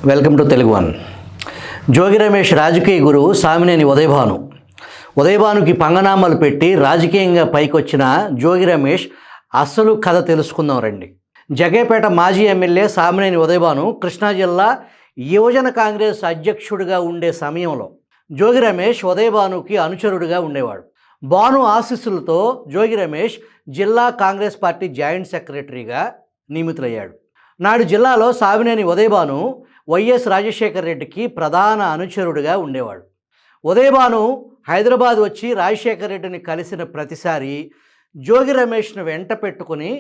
Welcome to Telugu one. Jogi Ramesh రాజకీయ గురువు సామినేని ఉదయభానుకి పంగనామాలు పెట్టి రాజకీయంగా పైకొచ్చిన జోగి రమేష్ అసలు కథ తెలుసుకుందాం రండి. జగేపేట మాజీ ఎమ్మెల్యే సామినేని ఉదయభాను కృష్ణా జిల్లా యువజన కాంగ్రెస్ అధ్యక్షుడిగా ఉండే సమయంలో జోగి రమేష్ ఉదయభానుకి అనుచరుడిగా ఉండేవాడు. భాను ఆశీస్సులతో జోగి రమేష్ జిల్లా కాంగ్రెస్ పార్టీ జాయింట్ సెక్రటరీగా నియమితులయ్యాడు. నాడు జిల్లాలో సామినేని ఉదయభాను వైఎస్ రాజశేఖర రెడ్డికి ప్రధాన అనుచరుడిగా ఉండేవాడు. ఉదయభాను హైదరాబాద్ వచ్చి రాజశేఖర రెడ్డిని కలిసిన ప్రతిసారి జోగి రమేష్ను వెంట పెట్టుకుని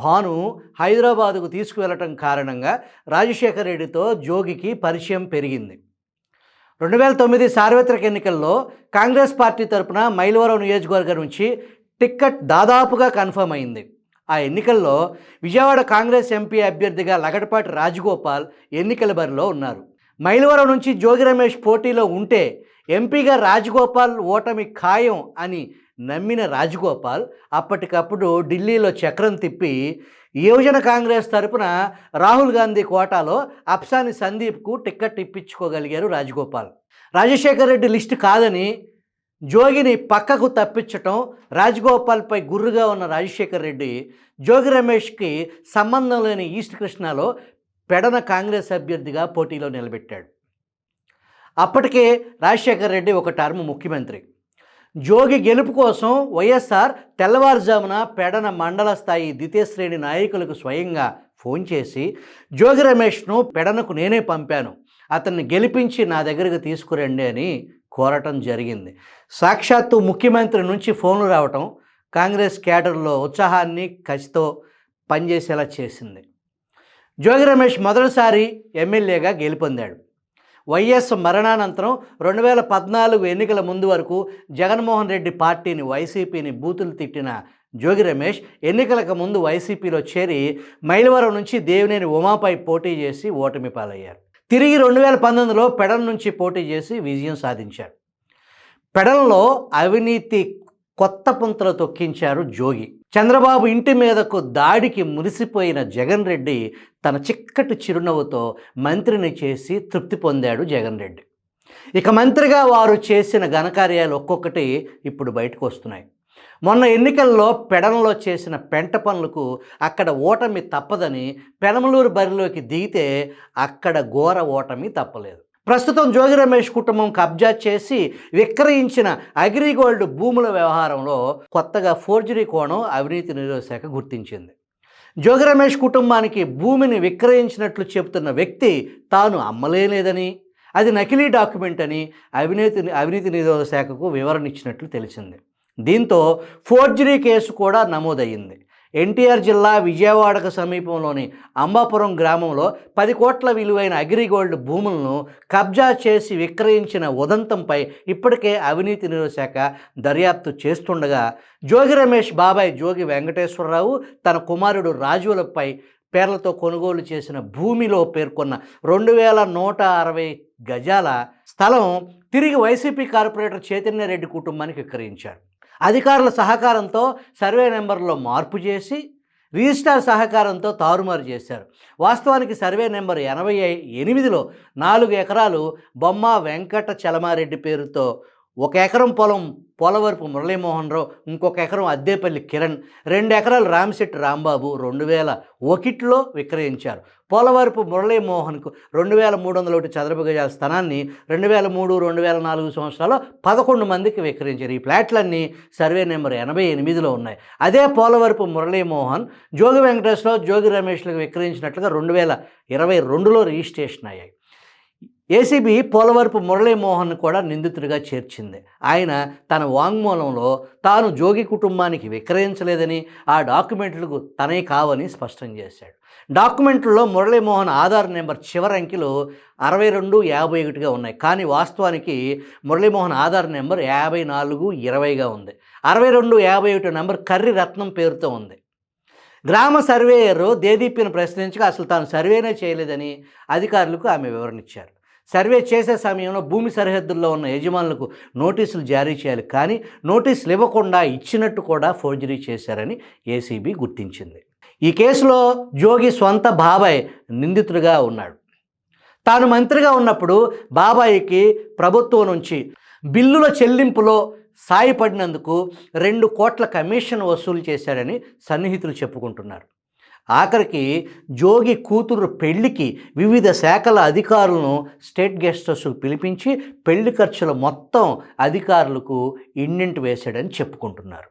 భాను హైదరాబాదుకు తీసుకువెళ్ళటం కారణంగా రాజశేఖర రెడ్డితో జోగికి పరిచయం పెరిగింది. 2009 సార్వత్రిక ఎన్నికల్లో కాంగ్రెస్ పార్టీ తరపున మైలవరం నియోజకవర్గం నుంచి టిక్కెట్ దాదాపుగా కన్ఫర్మ్ అయింది. ఆ ఎన్నికల్లో విజయవాడ కాంగ్రెస్ ఎంపీ అభ్యర్థిగా లగడపాటి రాజగోపాల్ ఎన్నికల బరిలో ఉన్నారు. మైలవరం నుంచి జోగి రమేష్ పోటీలో ఉంటే ఎంపీగా రాజగోపాల్ ఓటమి ఖాయం అని నమ్మిన రాజగోపాల్ అప్పటికప్పుడు ఢిల్లీలో చక్రం తిప్పి యువజన కాంగ్రెస్ తరపున రాహుల్ గాంధీ కోటాలో అప్సాని సందీప్కు టిక్కెట్ ఇప్పించుకోగలిగారు రాజగోపాల్. రాజశేఖర రెడ్డి లిస్టు కాదని జోగిని పక్కకు తప్పించటం, రాజగోపాల్పై గుర్రుగా ఉన్న రాజశేఖర రెడ్డి జోగి రమేష్కి సంబంధం లేని ఈస్ట్ కృష్ణాలో పెడన కాంగ్రెస్ అభ్యర్థిగా పోటీలో నిలబెట్టాడు. అప్పటికే రాజశేఖర రెడ్డి ఒక టర్మ్ ముఖ్యమంత్రి. జోగి గెలుపు కోసం వైఎస్ఆర్ తెల్లవారుజామున పెడన మండల స్థాయి ద్వితీయ శ్రేణి నాయకులకు స్వయంగా ఫోన్ చేసి జోగి రమేష్ను పెడనకు నేనే పంపాను, అతన్ని గెలిపించి నా దగ్గరకు తీసుకురండి అని కోరటం జరిగింది. సాక్షాత్తు ముఖ్యమంత్రి నుంచి ఫోన్లు రావటం కాంగ్రెస్ క్యాడర్లో ఉత్సాహాన్ని కసితో పనిచేసేలా చేసింది. జోగి రమేష్ మొదటిసారి ఎమ్మెల్యేగా గెలుపొందాడు. వైఎస్ మరణానంతరం 2014 ఎన్నికల ముందు వరకు జగన్మోహన్ రెడ్డి పార్టీని వైసీపీని బూతులు తిట్టిన జోగి రమేష్ ఎన్నికలకు ముందు వైసీపీలో చేరి మైలవరం నుంచి దేవినేని ఉమాపై పోటీ చేసి ఓటమి పాలయ్యారు. తిరిగి 2019లో పెడల నుంచి పోటీ చేసి విజయం సాధించారు. పెడలలో అవినీతి కొత్త పుంతలు తొక్కించారు జోగి. చంద్రబాబు ఇంటి మీదకు దాడికి మురిసిపోయిన జగన్ రెడ్డి తన చిక్కటి చిరునవ్వుతో మంత్రిని చేసి తృప్తి పొందాడు జగన్ రెడ్డి. ఇక మంత్రిగా వారు చేసిన ఘనకార్యాలు ఒక్కొక్కటి ఇప్పుడు బయటకు వస్తున్నాయి. మొన్న ఎన్నికల్లో పెడనలో చేసిన పెంట పనులకు అక్కడ ఓటమి తప్పదని పెనమలూరు బరిలోకి దిగితే అక్కడ ఘోర ఓటమి తప్పలేదు. ప్రస్తుతం జోగి రమేష్ కుటుంబం కబ్జా చేసి విక్రయించిన అగ్రిగోల్డ్ భూముల వ్యవహారంలో కొత్తగా ఫోర్జరీ కోణం అవినీతి నిరోధక శాఖ గుర్తించింది. జోగి రమేష్ కుటుంబానికి భూమిని విక్రయించినట్లు చెబుతున్న వ్యక్తి తాను అమ్మలేదని, అది నకిలీ డాక్యుమెంట్ అని అవినీతి నిరోధక శాఖకు వివరణ ఇచ్చినట్లు తెలిసింది. దీంతో ఫోర్జరీ కేసు కూడా నమోదయ్యింది. ఎన్టీఆర్ జిల్లా విజయవాడకు సమీపంలోని అంబాపురం గ్రామంలో 10 కోట్ల విలువైన అగ్రిగోల్డ్ భూములను కబ్జా చేసి విక్రయించిన ఉదంతంపై ఇప్పటికే అవినీతి నిరోధక శాఖ దర్యాప్తు చేస్తుండగా జోగి రమేష్ బాబాయ్ జోగి వెంకటేశ్వరరావు తన కుమారుడు రాజులపై పేర్లతో కొనుగోలు చేసిన భూమిలో పేర్కొన్న 2160 గజాల స్థలం తిరిగి వైసీపీ కార్పొరేటర్ చైతన్యరెడ్డి కుటుంబానికి విక్రయించారు. అధికారుల సహకారంతో సర్వే నెంబర్లో మార్పు చేసి రిజిస్ట్రార్ సహకారంతో తారుమారు చేశారు. వాస్తవానికి సర్వే నెంబర్ 88లో 4 ఎకరాలు బొమ్మ వెంకట చలమారెడ్డి పేరుతో 1 ఎకరం పొలం పోలవరపు మురళీమోహన్ రావు, ఇంకొక ఎకరం అద్దేపల్లి కిరణ్, 2 ఎకరాలు రామశెట్టి రాంబాబు 2001లో విక్రయించారు. పోలవరపు మురళీమోహన్కు 2301 చదరపు గజాల స్థలాన్ని 2003-2004 సంవత్సరాల్లో 11 మందికి విక్రయించారు. ఈ ఫ్లాట్లన్నీ సర్వే నెంబర్ 88లో ఉన్నాయి. అదే పోలవరపు మురళీమోహన్ జోగి వెంకటేశ్వరరావు జోగి రమేష్లకు విక్రయించినట్లుగా 2022లో రిజిస్ట్రేషన్ అయ్యాయి. ఏసీబీ పోలవరపు మురళీమోహన్ కూడా నిందితుడిగా చేర్చింది. ఆయన తన వాంగ్మూలంలో తాను జోగి కుటుంబానికి విక్రయించలేదని, ఆ డాక్యుమెంట్లకు తనే కావని స్పష్టం చేశాడు. డాక్యుమెంట్లలో మురళీమోహన్ ఆధార్ నెంబర్ చివరి అంకెలు 6251గా ఉన్నాయి. కానీ వాస్తవానికి మురళీమోహన్ ఆధార్ నెంబర్ 5420గా ఉంది. 6251 నెంబర్ కర్రి రత్నం పేరుతో ఉంది. గ్రామ సర్వేయర్ దేదీప్యను ప్రశ్నించగా అసలు తాను సర్వేనే చేయలేదని అధికారులకు ఆమె వివరణ ఇచ్చారు. సర్వే చేసే సమయంలో భూమి సరిహద్దుల్లో ఉన్న యజమానులకు నోటీసులు జారీ చేయాలి, కానీ నోటీసులు ఇవ్వకుండా ఇచ్చినట్టు కూడా ఫోర్జరీ చేశారని ఏసీబీ గుర్తించింది. ఈ కేసులో జోగి సొంత బాబాయ్ నిందితుడిగా ఉన్నాడు. తాను మంత్రిగా ఉన్నప్పుడు బాబాయికి ప్రభుత్వం నుంచి బిల్లుల చెల్లింపులో సాయపడినందుకు 2 కోట్ల కమిషన్ వసూలు చేశాడని సన్నిహితులు చెప్పుకుంటున్నారు. ఆఖరికి జోగి కూతురు పెళ్లికి వివిధ శాఖల అధికారులను స్టేట్ గెస్ట్ హౌస్కు పిలిపించి పెళ్లి ఖర్చుల మొత్తం అధికారులకు ఇండెంట్ వేశాడని చెప్పుకుంటున్నారు.